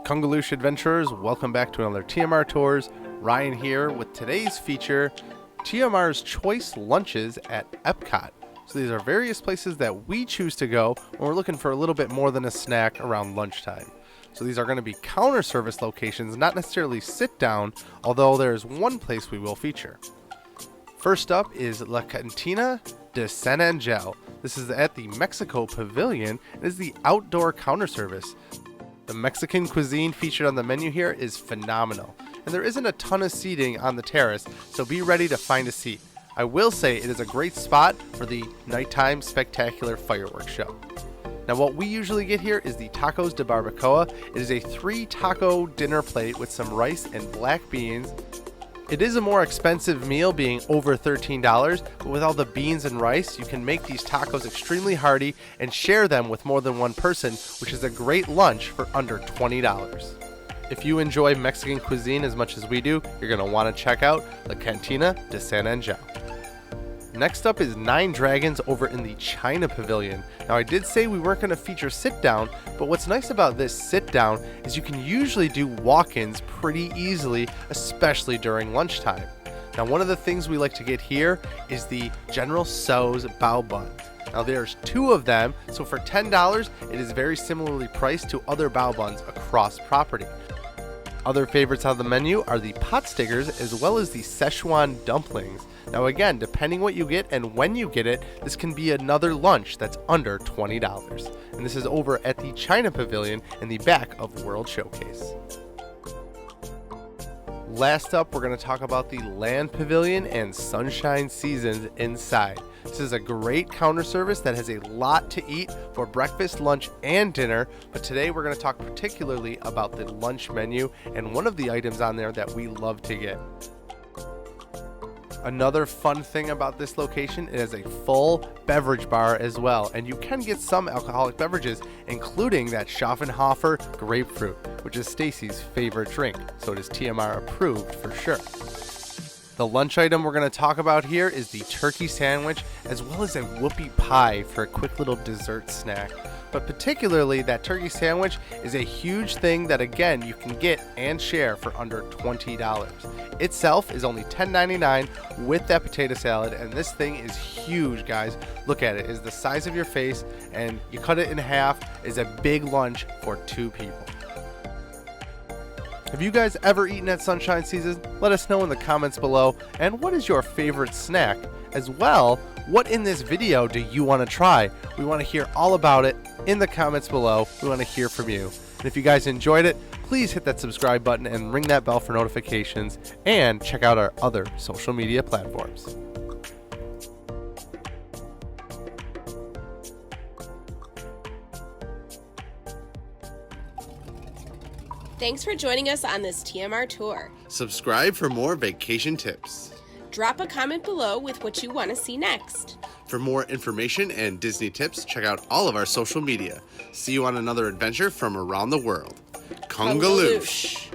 Kungaloosh adventurers, welcome back to another TMR Tours. Ryan here with today's feature, TMR's Choice Lunches at Epcot. So these are various places that we choose to go when we're looking for a little bit more than a snack around lunchtime. So these are going to be counter service locations, not necessarily sit down, although there's one place we will feature. First up is La Cantina de San Angel. This is at the Mexico Pavilion and is the outdoor counter service. The Mexican cuisine featured on the menu here is phenomenal, and there isn't a ton of seating on the terrace, so be ready to find a seat. I will say it is a great spot for the nighttime spectacular fireworks show. Now what we usually get here is the tacos de barbacoa. It is a 3-taco dinner plate with some rice and black beans. It is a more expensive meal, being over $13, but with all the beans and rice, you can make these tacos extremely hearty and share them with more than one person, which is a great lunch for under $20. If you enjoy Mexican cuisine as much as we do, you're going to want to check out La Cantina de San Angel. Next up is Nine Dragons over in the China Pavilion. Now I did say we weren't going to feature sit down, but what's nice about this sit down is you can usually do walk-ins pretty easily, especially during lunchtime. Now one of the things we like to get here is the General Tso's bao buns. Now there's 2 of them, so for $10 it is very similarly priced to other bao buns across property. Other favorites on the menu are the pot stickers as well as the Szechuan dumplings. Now again, depending what you get and when you get it, this can be another lunch that's under $20. And this is over at the China Pavilion in the back of World Showcase. Last up, we're going to talk about the Land Pavilion and Sunshine Seasons inside. This is a great counter service that has a lot to eat for breakfast, lunch, and dinner, but today we're going to talk particularly about the lunch menu and one of the items on there that we love to get. Another fun thing about this location is a full beverage bar as well, and you can get some alcoholic beverages, including that Schaffenhofer grapefruit, which is Stacy's favorite drink, so it is TMR approved for sure. The lunch item we're going to talk about here is the turkey sandwich, as well as a whoopie pie for a quick little dessert snack. But particularly, that turkey sandwich is a huge thing that, again, you can get and share for under $20. Itself is only $10.99 with that potato salad, and this thing is huge, guys. Look at it. It's the size of your face, and you cut it in half. It's a big lunch for 2 people. Have you guys ever eaten at Sunshine Season? Let us know in the comments below. And what is your favorite snack? As well, what in this video do you want to try? We want to hear all about it in the comments below. We want to hear from you. And if you guys enjoyed it, please hit that subscribe button and ring that bell for notifications. And check out our other social media platforms. Thanks for joining us on this TMR tour. Subscribe for more vacation tips. Drop a comment below with what you want to see next. For more information and Disney tips, check out all of our social media. See you on another adventure from around the world. Kungaloosh!